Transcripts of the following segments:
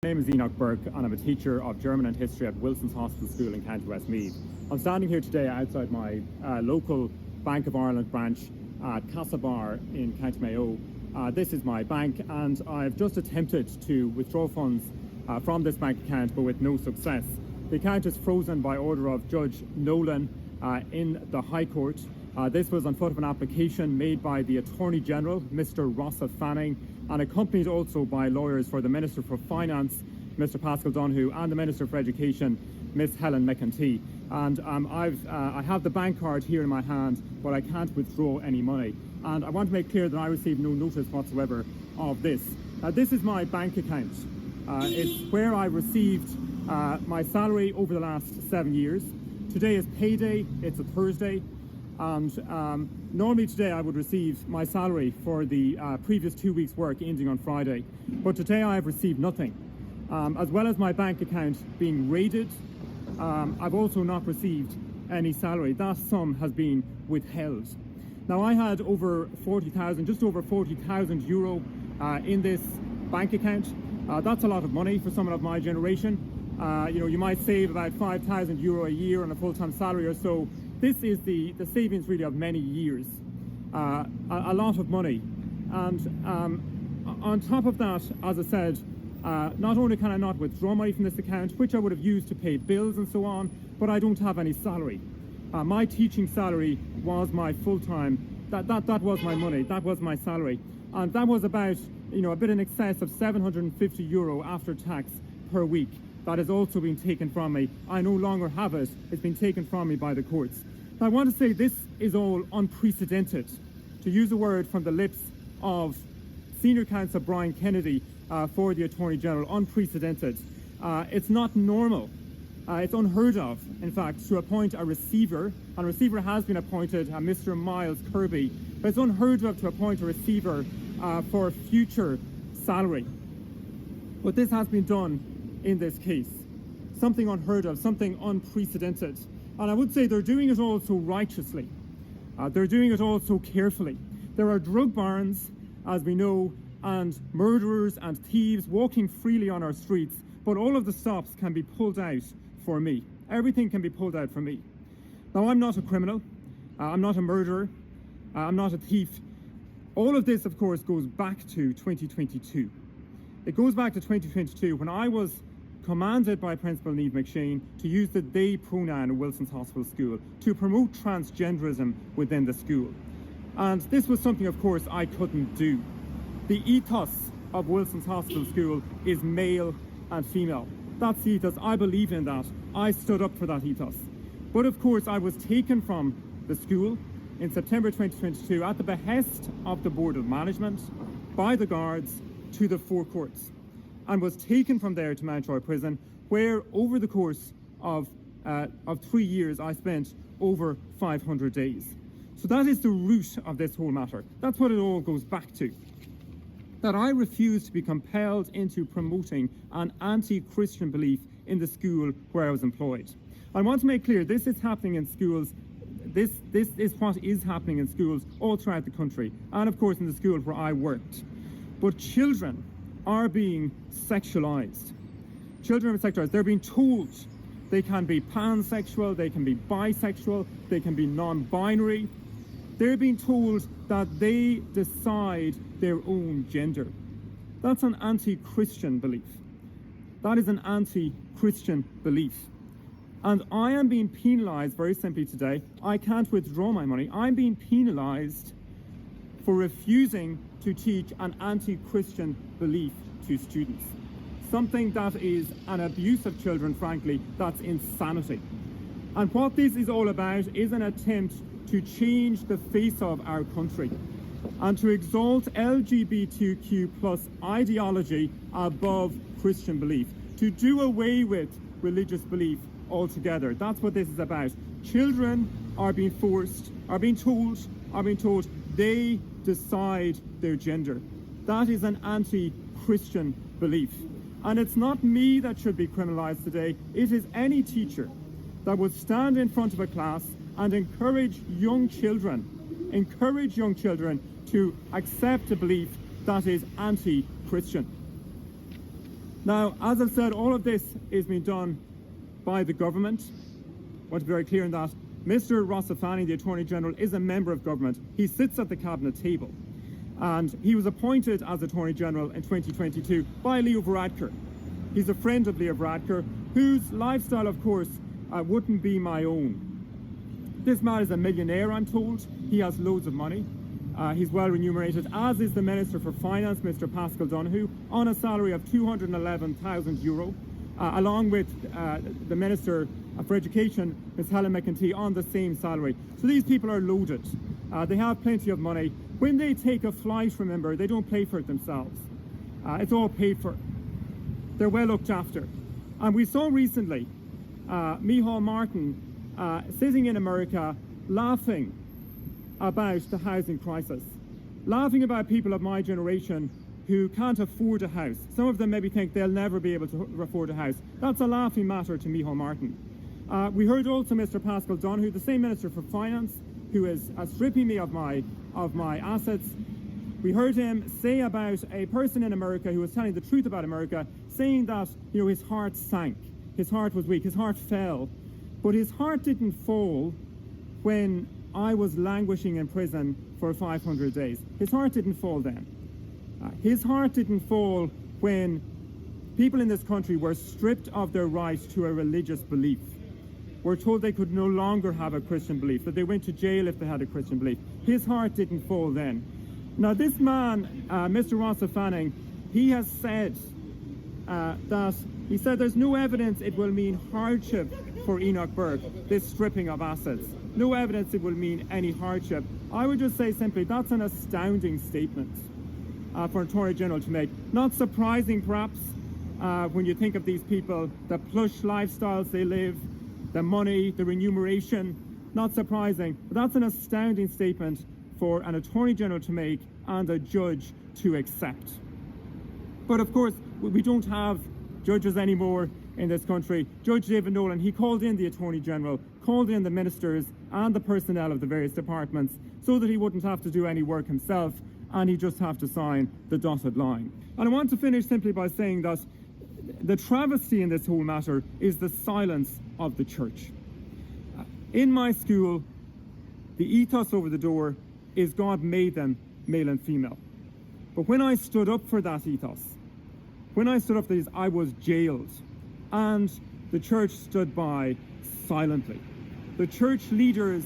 My name is Enoch Burke and I'm a teacher of German and History at Wilson's Hospital School in County Westmeath. I'm standing here today outside my local Bank of Ireland branch at Castlebar in County Mayo. This is my bank and I've just attempted to withdraw funds from this bank account but with no success. The account is frozen by order of Judge Nolan in the High Court. This was on foot of an application made by the Attorney General, Mr. Rossa Fanning, and accompanied also by lawyers for the Minister for Finance, Mr. Pascal Donoghue, and the Minister for Education, Miss Helen McEntee. And I have the bank card here in my hand, but I can't withdraw any money. And I want to make clear that I received no notice whatsoever of this. This is my bank account. It's where I received my salary over the last 7 years. Today is payday, it's a Thursday. And normally today I would receive my salary for the previous 2 weeks' work ending on Friday. But today I have received nothing. As well as my bank account being raided, I've also not received any salary. That sum has been withheld. Now I had over 40,000, just over 40,000 euro in this bank account. That's a lot of money for someone of my generation. You might save about 5,000 euro a year on a full-time salary or so. This is the savings really of many years, a lot of money. And on top of that, as I said, not only can I not withdraw money from this account, which I would have used to pay bills and so on, but I don't have any salary. My teaching salary was my full-time, that was my money, that was my salary. And that was about, a bit in excess of 750 euro after tax per week. That has also been taken from me. I no longer have it. It's been taken from me by the courts. Now, I want to say this is all unprecedented. To use a word from the lips of Senior Counsel Brian Kennedy for the Attorney General, unprecedented. It's not normal. It's unheard of, in fact, to appoint a receiver. And a receiver has been appointed, Mr. Miles Kirby. But it's unheard of to appoint a receiver for future salary. But this has been done in this case. Something unheard of, something unprecedented. And I would say they're doing it all so righteously. They're doing it all so carefully. There are drug barons, as we know, and murderers and thieves walking freely on our streets, but all of the stops can be pulled out for me. Everything can be pulled out for me. Now, I'm not a criminal. I'm not a murderer. I'm not a thief. All of this, of course, goes back to 2022. It goes back to 2022 when I was commanded by Principal Niamh McShane to use the they pronoun in Wilson's Hospital School to promote transgenderism within the school. And this was something, of course, I couldn't do. The ethos of Wilson's Hospital School is male and female. That's the ethos. I believe in that. I stood up for that ethos. But of course, I was taken from the school in September 2022 at the behest of the Board of Management by the guards to the Four Courts, and was taken from there to Mountjoy Prison, where over the course of 3 years I spent over 500 days. So that is the root of this whole matter. That's what it all goes back to. That I refused to be compelled into promoting an anti-Christian belief in the school where I was employed. I want to make clear this is happening in schools. This is what is happening in schools all throughout the country, and of course in the school where I worked. But children are being sexualized. Children are sexualized. They're being told they can be pansexual, they can be bisexual, they can be non-binary. They're being told that they decide their own gender. That's an anti-Christian belief. That is an anti-Christian belief. And I am being penalized very simply today. I can't withdraw my money. I'm being penalized for refusing to teach an anti-Christian belief to students. Something that is an abuse of children, frankly, that's insanity. And what this is all about is an attempt to change the face of our country and to exalt LGBTQ plus ideology above Christian belief, to do away with religious belief altogether. That's what this is about. Children are being told they decide their gender. That is an anti-Christian belief. And it's not me that should be criminalized today. It is any teacher that would stand in front of a class and encourage young children to accept a belief that is anti-Christian. Now, as I've said, all of this is being done by the government. I want to be very clear on that. Mr. Rossafani, the Attorney General, is a member of government. He sits at the cabinet table. And he was appointed as Attorney General in 2022 by Leo Varadkar. He's a friend of Leo Varadkar, whose lifestyle, of course, wouldn't be my own. This man is a millionaire, I'm told. He has loads of money. He's well remunerated, as is the Minister for Finance, Mr. Paschal Donohoe, on a salary of €211,000, along with the Minister for Education, Ms. Helen McEntee, on the same salary. So these people are loaded. They have plenty of money. When they take a flight, remember, they don't pay for it themselves. It's all paid for. They're well looked after. And we saw recently Micheál Martin sitting in America laughing about the housing crisis, laughing about people of my generation who can't afford a house. Some of them maybe think they'll never be able to afford a house. That's a laughing matter to Micheál Martin. We heard also Mr. Paschal Donohoe, the same Minister for Finance, who is stripping me of my assets. We heard him say about a person in America who was telling the truth about America, saying that, you know, his heart sank, his heart was weak, his heart fell. But his heart didn't fall when I was languishing in prison for 500 days. His heart didn't fall then. His heart didn't fall when people in this country were stripped of their right to a religious belief. Were told they could no longer have a Christian belief, that they went to jail if they had a Christian belief. His heart didn't fall then. Now this man, Mr. Rossafani, he has said there's no evidence it will mean hardship for Enoch Burke, this stripping of assets. No evidence it will mean any hardship. I would just say simply that's an astounding statement for an Attorney General to make. Not surprising perhaps when you think of these people, the plush lifestyles they live, the money, the remuneration. Not surprising, but that's an astounding statement for an Attorney General to make and a judge to accept. But of course, we don't have judges anymore in this country. Judge David Nolan, he called in the Attorney General, called in the ministers and the personnel of the various departments so that he wouldn't have to do any work himself and he'd just have to sign the dotted line. And I want to finish simply by saying that the travesty in this whole matter is the silence of the church. In my school, the ethos over the door is God made them male and female. But when I stood up for that ethos, when I stood up for this, I was jailed. And the church stood by silently. The church leaders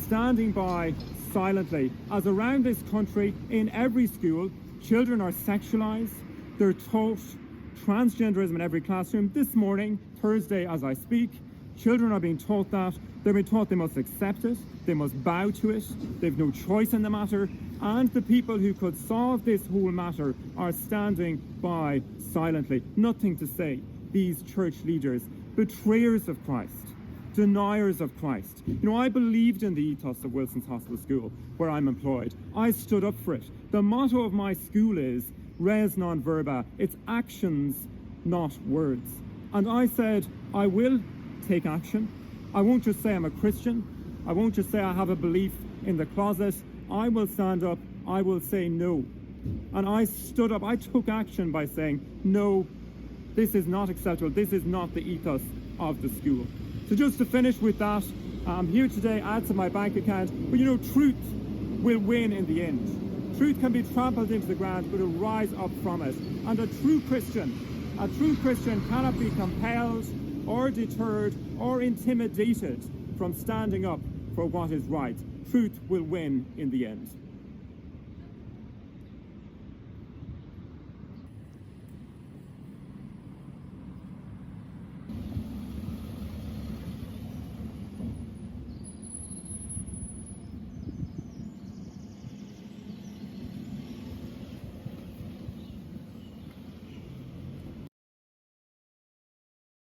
standing by silently, as around this country, in every school, children are sexualized, they're taught transgenderism in every classroom. This morning, Thursday, as I speak, children are being taught that. They're being taught they must accept it, they must bow to it, they've no choice in the matter, and the people who could solve this whole matter are standing by silently. Nothing to say. These church leaders, betrayers of Christ, deniers of Christ. You know, I believed in the ethos of Wilson's Hospital School, where I'm employed. I stood up for it. The motto of my school is res non verba. It's actions, not words. And I said, I will take action. I won't just say I'm a Christian. I won't just say I have a belief in the closet. I will stand up. I will say no. And I stood up. I took action by saying, no, this is not acceptable. This is not the ethos of the school. So just to finish with that, I'm here today, add to my bank account. But you know, truth will win in the end. Truth can be trampled into the ground, but it'll rise up from it. And a true Christian cannot be compelled or deterred or intimidated from standing up for what is right. Truth will win in the end.